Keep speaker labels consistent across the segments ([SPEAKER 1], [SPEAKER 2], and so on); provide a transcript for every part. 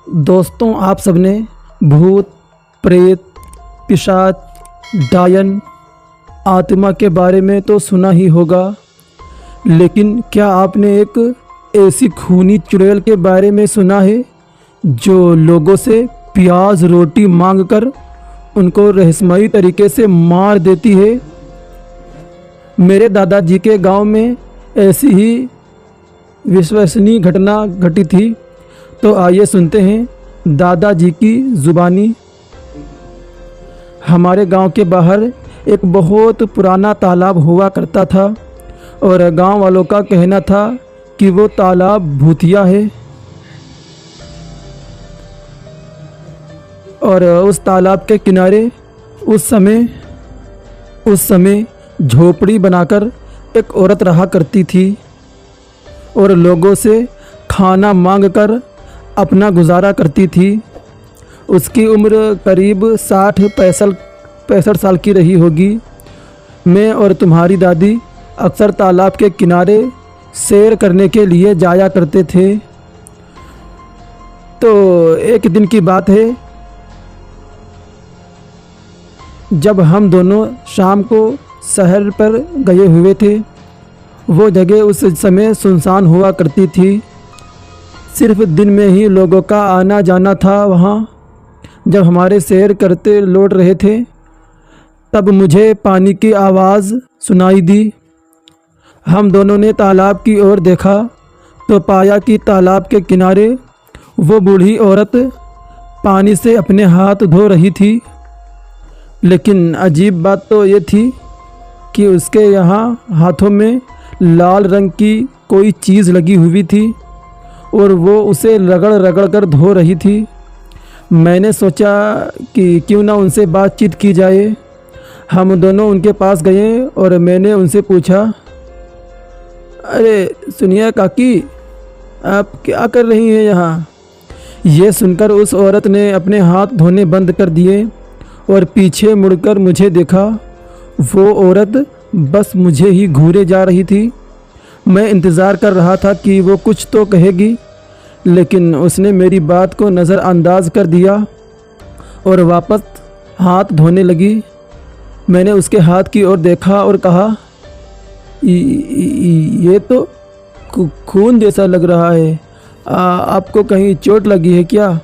[SPEAKER 1] दोस्तों, आप सबने भूत, प्रेत, पिशाच, डायन, आत्मा के बारे में तो सुना ही होगा, लेकिन क्या आपने एक ऐसी खूनी चुड़ैल के बारे में सुना है जो लोगों से प्याज रोटी मांगकर उनको रहस्यमयी तरीके से मार देती है। मेरे दादाजी के गांव में ऐसी ही विश्वसनीय घटना घटी थी। तो आइए सुनते हैं दादाजी की ज़ुबानी। हमारे गांव के बाहर एक बहुत पुराना तालाब हुआ करता था और गांव वालों का कहना था कि वो तालाब भूतिया है और उस तालाब के किनारे उस समय झोपड़ी बनाकर एक औरत रहा करती थी और लोगों से खाना मांगकर अपना गुजारा करती थी। उसकी उम्र करीब 60-65 साल की रही होगी। मैं और तुम्हारी दादी अक्सर तालाब के किनारे सैर करने के लिए जाया करते थे। तो एक दिन की बात है, जब हम दोनों शाम को शहर पर गए हुए थे। वो जगह उस समय सुनसान हुआ करती थी, सिर्फ दिन में ही लोगों का आना जाना था वहाँ। जब हमारे सैर करते लौट रहे थे तब मुझे पानी की आवाज़ सुनाई दी। हम दोनों ने तालाब की ओर देखा तो पाया कि तालाब के किनारे वो बूढ़ी औरत पानी से अपने हाथ धो रही थी। लेकिन अजीब बात तो ये थी कि उसके यहाँ हाथों में लाल रंग की कोई चीज़ लगी हुई थी और वो उसे रगड़ रगड़ कर धो रही थी। मैंने सोचा कि क्यों ना उनसे बातचीत की जाए। हम दोनों उनके पास गए और मैंने उनसे पूछा, अरे सुनिए काकी, आप क्या कर रही हैं यहाँ? ये सुनकर उस औरत ने अपने हाथ धोने बंद कर दिए और पीछे मुड़कर मुझे देखा। वो औरत बस मुझे ही घूरे जा रही थी। मैं इंतज़ार कर रहा था कि वो कुछ तो कहेगी, लेकिन उसने मेरी बात को नज़रअंदाज कर दिया और वापस हाथ धोने लगी। मैंने उसके हाथ की ओर देखा और कहा, ये तो खून जैसा लग रहा है, आपको कहीं चोट लगी है क्या?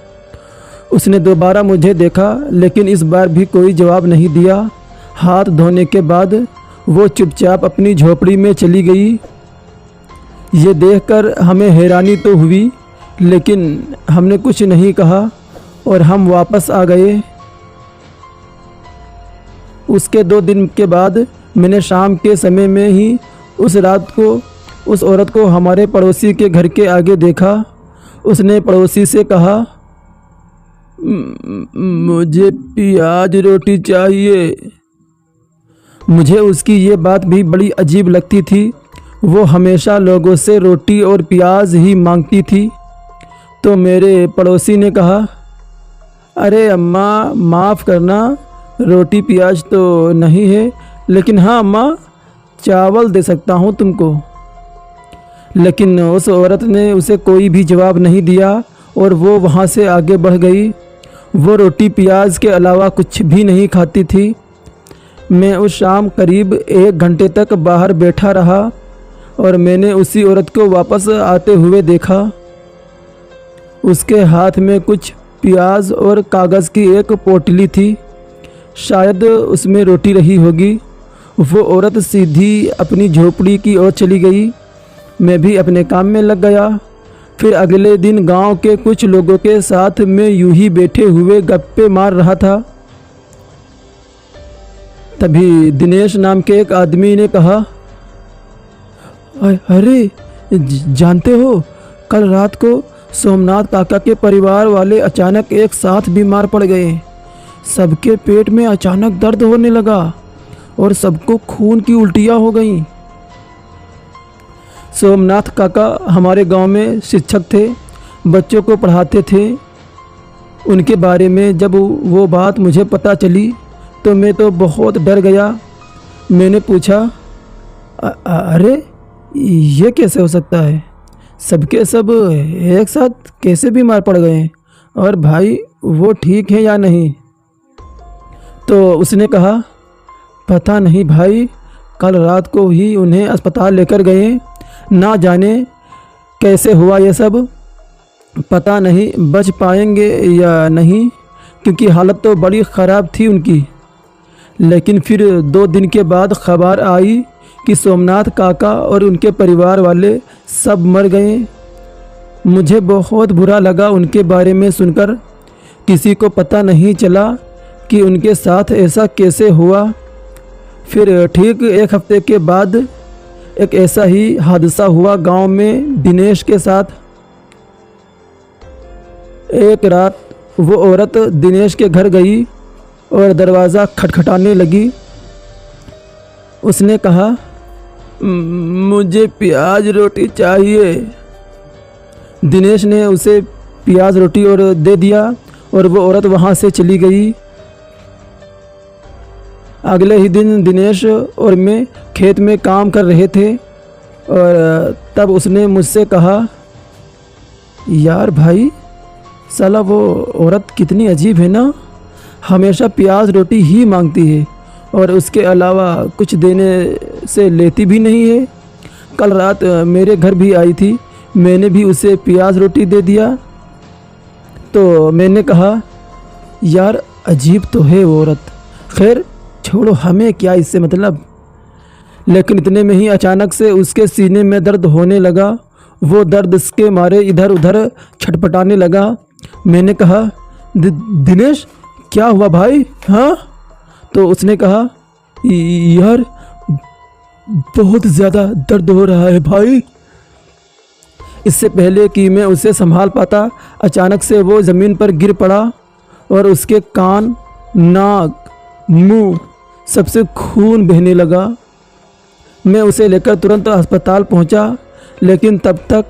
[SPEAKER 1] उसने दोबारा मुझे देखा, लेकिन इस बार भी कोई जवाब नहीं दिया। हाथ धोने के बाद वो चुपचाप अपनी झोपड़ी में चली गई। ये देखकर हमें हैरानी तो हुई, लेकिन हमने कुछ नहीं कहा और हम वापस आ गए। उसके 2 दिन के बाद मैंने शाम के समय में ही उस रात को उस औरत को हमारे पड़ोसी के घर के आगे देखा। उसने पड़ोसी से कहा, मुझे प्याज रोटी चाहिए। मुझे उसकी ये बात भी बड़ी अजीब लगती थी। वो हमेशा लोगों से रोटी और प्याज ही मांगती थी। तो मेरे पड़ोसी ने कहा, अरे अम्मा, माफ़ करना, रोटी प्याज तो नहीं है, लेकिन हाँ अम्मा, चावल दे सकता हूँ तुमको। लेकिन उस औरत ने उसे कोई भी जवाब नहीं दिया और वो वहाँ से आगे बढ़ गई। वो रोटी प्याज के अलावा कुछ भी नहीं खाती थी। मैं उस शाम करीब 1 घंटे तक बाहर बैठा रहा और मैंने उसी औरत को वापस आते हुए देखा। उसके हाथ में कुछ प्याज और कागज़ की एक पोटली थी, शायद उसमें रोटी रही होगी। वो औरत सीधी अपनी झोपड़ी की ओर चली गई। मैं भी अपने काम में लग गया। फिर अगले दिन गांव के कुछ लोगों के साथ मैं यूं ही बैठे हुए गप्पे मार रहा था। तभी दिनेश नाम के एक आदमी ने कहा, अरे जानते हो, कल रात को सोमनाथ काका के परिवार वाले अचानक एक साथ बीमार पड़ गए। सबके पेट में अचानक दर्द होने लगा और सबको खून की उल्टियाँ हो गईं। सोमनाथ काका हमारे गांव में शिक्षक थे, बच्चों को पढ़ाते थे। उनके बारे में जब वो बात मुझे पता चली तो मैं तो बहुत डर गया। मैंने पूछा, अरे ये कैसे हो सकता है? सबके सब एक साथ कैसे बीमार पड़ गए? और भाई वो ठीक है या नहीं? तो उसने कहा, पता नहीं भाई, कल रात को ही उन्हें अस्पताल लेकर गए, ना जाने कैसे हुआ ये सब। पता नहीं बच पाएंगे या नहीं, क्योंकि हालत तो बड़ी ख़राब थी उनकी। लेकिन फिर 2 दिन के बाद खबर आई कि सोमनाथ काका और उनके परिवार वाले सब मर गए। मुझे बहुत बुरा लगा उनके बारे में सुनकर। किसी को पता नहीं चला कि उनके साथ ऐसा कैसे हुआ। फिर ठीक 1 हफ्ते के बाद एक ऐसा ही हादसा हुआ गांव में दिनेश के साथ। एक रात वो औरत दिनेश के घर गई और दरवाज़ा खटखटाने लगी। उसने कहा, मुझे प्याज रोटी चाहिए। दिनेश ने उसे प्याज रोटी और दे दिया और वो औरत वहाँ से चली गई। अगले ही दिन दिनेश और मैं खेत में काम कर रहे थे और तब उसने मुझसे कहा, यार भाई, साला वो औरत कितनी अजीब है ना, हमेशा प्याज रोटी ही मांगती है और उसके अलावा कुछ देने से लेती भी नहीं है। कल रात मेरे घर भी आई थी, मैंने भी उसे प्याज रोटी दे दिया। तो मैंने कहा, यार अजीब तो है वो औरत, खैर छोड़ो, हमें क्या इससे मतलब। लेकिन इतने में ही अचानक से उसके सीने में दर्द होने लगा। वो दर्द के मारे इधर उधर छटपटाने लगा। मैंने कहा, दिनेश क्या हुआ भाई? हाँ? तो उसने कहा, यार बहुत ज़्यादा दर्द हो रहा है भाई। इससे पहले कि मैं उसे संभाल पाता, अचानक से वो ज़मीन पर गिर पड़ा और उसके कान, नाक, मुंह सबसे खून बहने लगा। मैं उसे लेकर तुरंत अस्पताल पहुंचा, लेकिन तब तक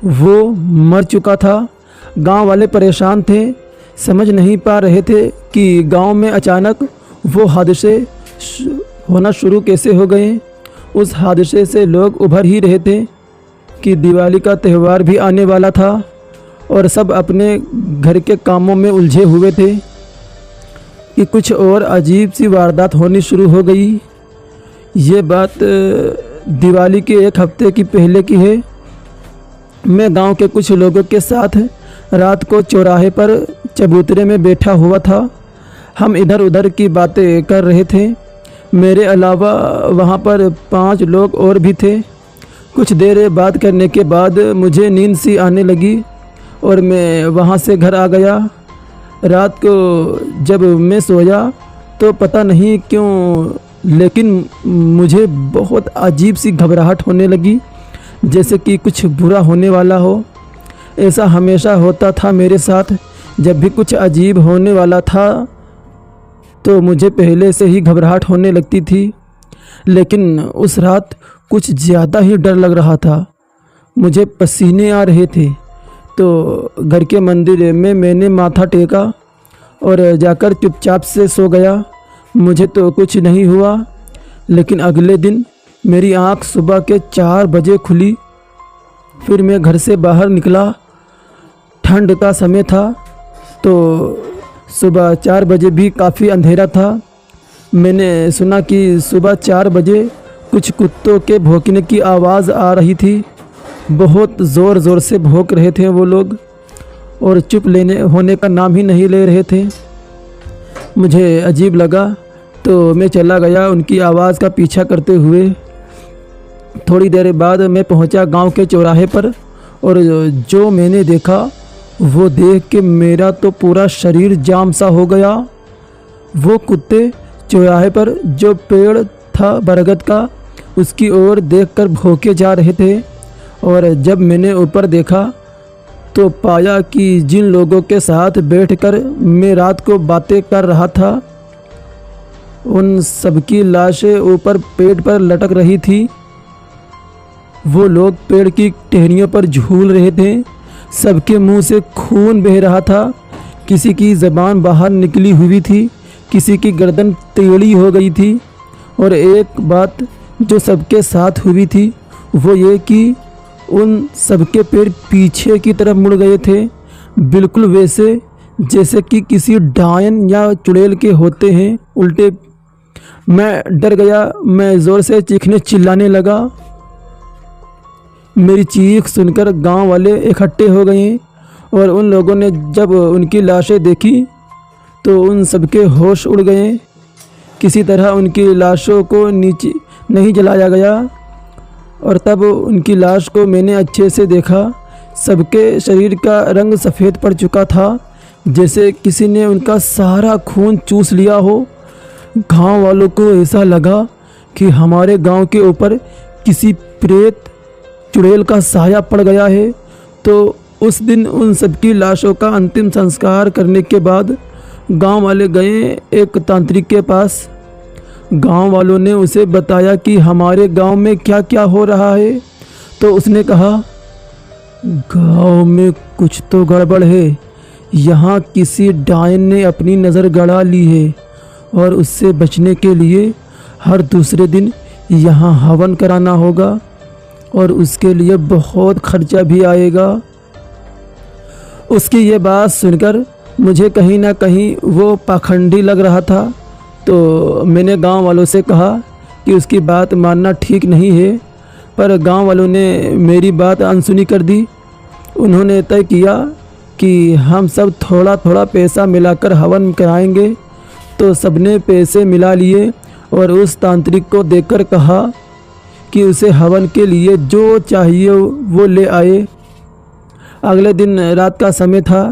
[SPEAKER 1] वो मर चुका था। गांव वाले परेशान थे, समझ नहीं पा रहे थे कि गांव में अचानक वो हादसे होना शुरू कैसे हो गए। उस हादसे से लोग उभर ही रहे थे कि दिवाली का त्यौहार भी आने वाला था और सब अपने घर के कामों में उलझे हुए थे कि कुछ और अजीब सी वारदात होनी शुरू हो गई। ये बात दिवाली के 1 हफ्ते की पहले की है। मैं गांव के कुछ लोगों के साथ रात को चौराहे पर चबूतरे में बैठा हुआ था। हम इधर उधर की बातें कर रहे थे। मेरे अलावा वहाँ पर 5 लोग और भी थे। कुछ देर बात करने के बाद मुझे नींद सी आने लगी और मैं वहाँ से घर आ गया। रात को जब मैं सोया तो पता नहीं क्यों, लेकिन मुझे बहुत अजीब सी घबराहट होने लगी, जैसे कि कुछ बुरा होने वाला हो। ऐसा हमेशा होता था मेरे साथ। जब भी कुछ अजीब होने वाला था तो मुझे पहले से ही घबराहट होने लगती थी। लेकिन उस रात कुछ ज़्यादा ही डर लग रहा था। मुझे पसीने आ रहे थे। तो घर के मंदिर में मैंने माथा टेका और जाकर चुपचाप से सो गया। मुझे तो कुछ नहीं हुआ। लेकिन अगले दिन मेरी आँख सुबह के 4 बजे खुली। फिर मैं घर से बाहर निकला। ठंड का समय था तो सुबह 4 बजे भी काफ़ी अंधेरा था। मैंने सुना कि सुबह 4 बजे कुछ कुत्तों के भौंकने की आवाज़ आ रही थी। बहुत ज़ोर ज़ोर से भौंक रहे थे वो लोग और चुप लेने होने का नाम ही नहीं ले रहे थे। मुझे अजीब लगा तो मैं चला गया उनकी आवाज़ का पीछा करते हुए। थोड़ी देर बाद मैं पहुंचा गांव के चौराहे पर और जो मैंने देखा वो देख के मेरा तो पूरा शरीर जाम सा हो गया। वो कुत्ते चौराहे पर जो पेड़ था बरगद का, उसकी ओर देखकर भौंके जा रहे थे। और जब मैंने ऊपर देखा तो पाया कि जिन लोगों के साथ बैठकर मैं रात को बातें कर रहा था, उन सबकी लाशें ऊपर पेड़ पर लटक रही थी। वो लोग पेड़ की टहनियों पर झूल रहे थे। सबके मुंह से खून बह रहा था। किसी की ज़बान बाहर निकली हुई थी, किसी की गर्दन टेढ़ी हो गई थी। और एक बात जो सबके साथ हुई थी वो ये कि उन सबके पैर पीछे की तरफ मुड़ गए थे। बिल्कुल वैसे जैसे कि किसी डायन या चुड़ैल के होते हैं उल्टे। मैं डर गया। मैं ज़ोर से चीखने चिल्लाने लगा। मेरी चीख सुनकर गांव वाले इकट्ठे हो गए और उन लोगों ने जब उनकी लाशें देखी तो उन सबके होश उड़ गए। किसी तरह उनकी लाशों को नीचे नहीं जलाया गया और तब उनकी लाश को मैंने अच्छे से देखा। सबके शरीर का रंग सफ़ेद पड़ चुका था, जैसे किसी ने उनका सारा खून चूस लिया हो। गांव वालों को ऐसा लगा कि हमारे गांव के ऊपर किसी प्रेत चुड़ैल का साया पड़ गया है। तो उस दिन उन सबकी लाशों का अंतिम संस्कार करने के बाद गांव वाले गए एक तांत्रिक के पास। गांव वालों ने उसे बताया कि हमारे गांव में क्या क्या हो रहा है। तो उसने कहा, गांव में कुछ तो गड़बड़ है। यहाँ किसी डायन ने अपनी नज़र गड़ा ली है और उससे बचने के लिए हर दूसरे दिन यहाँ हवन कराना होगा और उसके लिए बहुत खर्चा भी आएगा। उसकी ये बात सुनकर मुझे कहीं ना कहीं वो पाखंडी लग रहा था। तो मैंने गांव वालों से कहा कि उसकी बात मानना ठीक नहीं है, पर गांव वालों ने मेरी बात अनसुनी कर दी। उन्होंने तय किया कि हम सब थोड़ा थोड़ा पैसा मिलाकर हवन कराएंगे। तो सबने पैसे मिला लिए और उस तांत्रिक को देखकर कहा कि उसे हवन के लिए जो चाहिए वो ले आए। अगले दिन रात का समय था,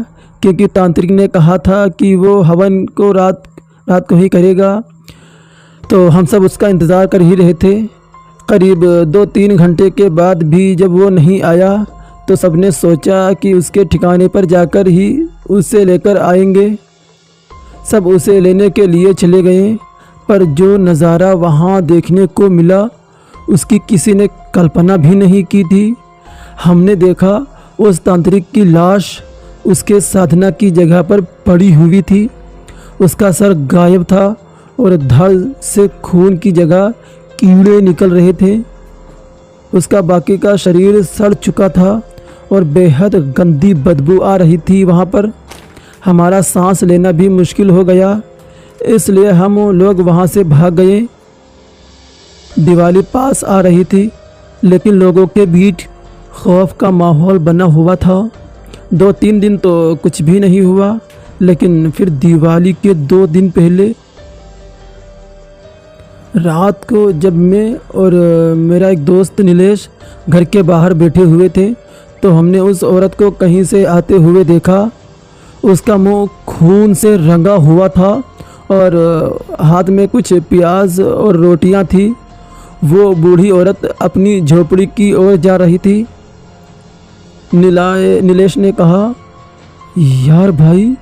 [SPEAKER 1] क्योंकि तांत्रिक ने कहा था कि वो हवन को रात को ही करेगा। तो हम सब उसका इंतज़ार कर ही रहे थे। करीब 2-3 घंटे के बाद भी जब वो नहीं आया तो सबने सोचा कि उसके ठिकाने पर जाकर ही उसे लेकर आएंगे। सब उसे लेने के लिए चले गए, पर जो नज़ारा वहाँ देखने को मिला उसकी किसी ने कल्पना भी नहीं की थी। हमने देखा उस तांत्रिक की लाश उसके साधना की जगह पर पड़ी हुई थी। उसका सर गायब था और धड़ से खून की जगह कीड़े निकल रहे थे। उसका बाकी का शरीर सड़ चुका था और बेहद गंदी बदबू आ रही थी वहाँ पर। हमारा सांस लेना भी मुश्किल हो गया, इसलिए हम लोग वहाँ से भाग गए। दिवाली पास आ रही थी, लेकिन लोगों के बीच खौफ का माहौल बना हुआ था। 2-3 दिन तो कुछ भी नहीं हुआ, लेकिन फिर दिवाली के 2 दिन पहले रात को जब मैं और मेरा एक दोस्त नीलेश घर के बाहर बैठे हुए थे, तो हमने उस औरत को कहीं से आते हुए देखा। उसका मुंह खून से रंगा हुआ था और हाथ में कुछ प्याज और रोटियां थी। वो बूढ़ी औरत अपनी झोपड़ी की ओर जा रही थी। नीलेश ने कहा, यार भाई,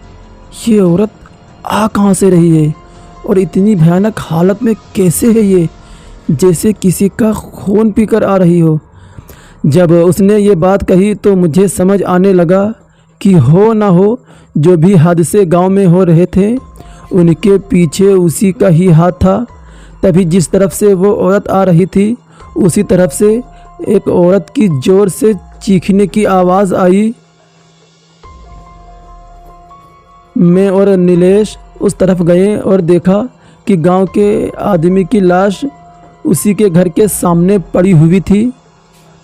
[SPEAKER 1] ये औरत आ कहाँ से रही है और इतनी भयानक हालत में कैसे है ये, जैसे किसी का खून पीकर आ रही हो। जब उसने ये बात कही तो मुझे समझ आने लगा कि हो ना हो जो भी हादसे गांव में हो रहे थे उनके पीछे उसी का ही हाथ था। तभी जिस तरफ से वो औरत आ रही थी उसी तरफ से एक औरत की ज़ोर से चीखने की आवाज़ आई। मैं और नीलेश उस तरफ गए और देखा कि गांव के आदमी की लाश उसी के घर के सामने पड़ी हुई थी।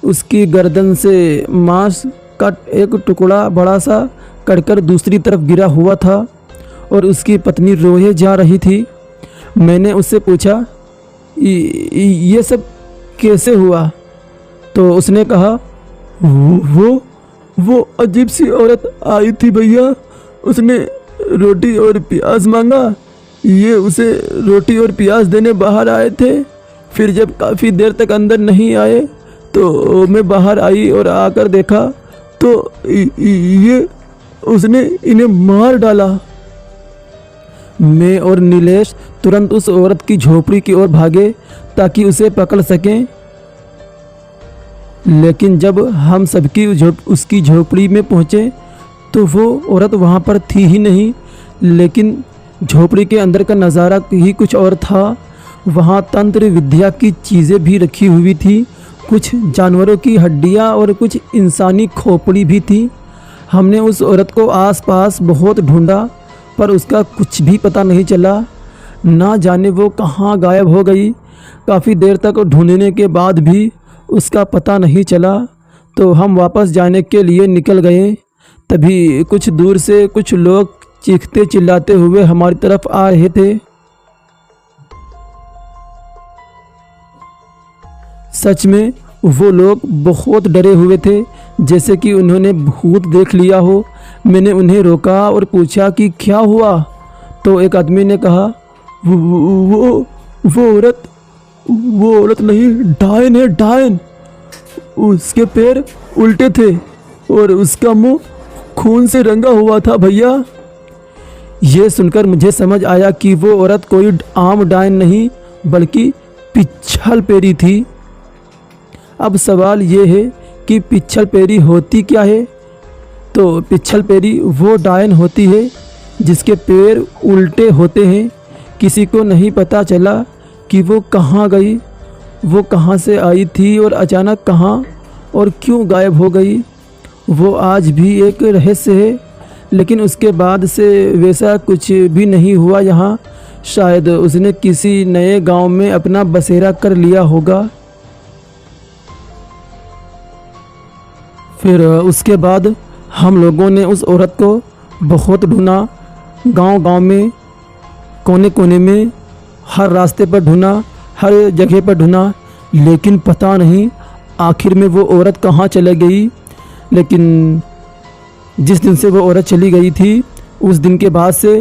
[SPEAKER 1] उसकी गर्दन से मांस का एक टुकड़ा बड़ा सा कटकर दूसरी तरफ गिरा हुआ था और उसकी पत्नी रोए जा रही थी। मैंने उससे पूछा, ये सब कैसे हुआ? तो उसने कहा, वो अजीब सी औरत आई थी भैया, उसने रोटी और प्याज मांगा। ये उसे रोटी और प्याज देने बाहर आए थे। फिर जब काफ़ी देर तक अंदर नहीं आए तो मैं बाहर आई और आकर देखा तो ये उसने इन्हें मार डाला। मैं और नीलेश तुरंत उस औरत की झोपड़ी की ओर भागे ताकि उसे पकड़ सकें, लेकिन जब हम सबकी उसकी झोपड़ी में पहुँचे तो वो औरत वहाँ पर थी ही नहीं। लेकिन झोपड़ी के अंदर का नज़ारा ही कुछ और था। वहाँ तंत्र विद्या की चीज़ें भी रखी हुई थी, कुछ जानवरों की हड्डियाँ और कुछ इंसानी खोपड़ी भी थी। हमने उस औरत को आसपास बहुत ढूंढा पर उसका कुछ भी पता नहीं चला। ना जाने वो कहाँ गायब हो गई। काफ़ी देर तक ढूंढने के बाद भी उसका पता नहीं चला तो हम वापस जाने के लिए निकल गए। तभी कुछ दूर से कुछ लोग चीखते चिल्लाते हुए हमारी तरफ आ रहे थे। सच में वो लोग बहुत डरे हुए थे, जैसे कि उन्होंने भूत देख लिया हो। मैंने उन्हें रोका और पूछा कि क्या हुआ, तो एक आदमी ने कहा वो औरत नहीं, डायन है, डायन। उसके पैर उल्टे थे और उसका मुंह खून से रंगा हुआ था भैया। ये सुनकर मुझे समझ आया कि वो औरत कोई आम डायन नहीं बल्कि पिच्छल पेरी थी। अब सवाल ये है कि पिच्छल पेरी होती क्या है। तो पिच्छल पेरी वो डायन होती है जिसके पैर उल्टे होते हैं। किसी को नहीं पता चला कि वो कहाँ गई, वो कहाँ से आई थी और अचानक कहाँ और क्यों गायब हो गई। वो आज भी एक रहस्य है, लेकिन उसके बाद से वैसा कुछ भी नहीं हुआ यहाँ। शायद उसने किसी नए गांव में अपना बसेरा कर लिया होगा। फिर उसके बाद हम लोगों ने उस औरत को बहुत ढूंढा, गांव-गांव में, कोने कोने में, हर रास्ते पर ढूंढा, हर जगह पर ढूंढा, लेकिन पता नहीं आखिर में वो औरत कहाँ चली गई। लेकिन जिस दिन से वो औरत चली गई थी उस दिन के बाद से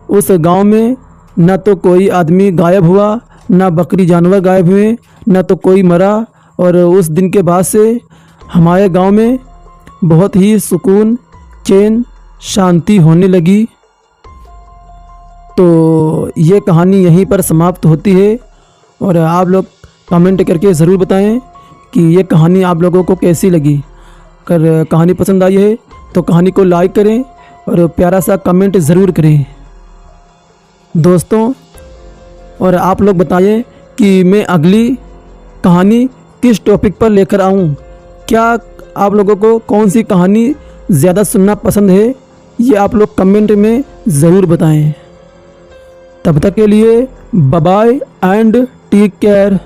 [SPEAKER 1] उस गांव में न तो कोई आदमी गायब हुआ, न बकरी जानवर गायब हुए, न तो कोई मरा। और उस दिन के बाद से हमारे गांव में बहुत ही सुकून, चैन, शांति होने लगी। तो ये कहानी यहीं पर समाप्त होती है। और आप लोग कमेंट करके ज़रूर बताएं कि ये कहानी आप लोगों को कैसी लगी। अगर कहानी पसंद आई है तो कहानी को लाइक करें और प्यारा सा कमेंट ज़रूर करें दोस्तों। और आप लोग बताइए कि मैं अगली कहानी किस टॉपिक पर लेकर आऊँ। क्या आप लोगों को कौन सी कहानी ज़्यादा सुनना पसंद है, ये आप लोग कमेंट में ज़रूर बताएं। तब तक के लिए bye bye and take care.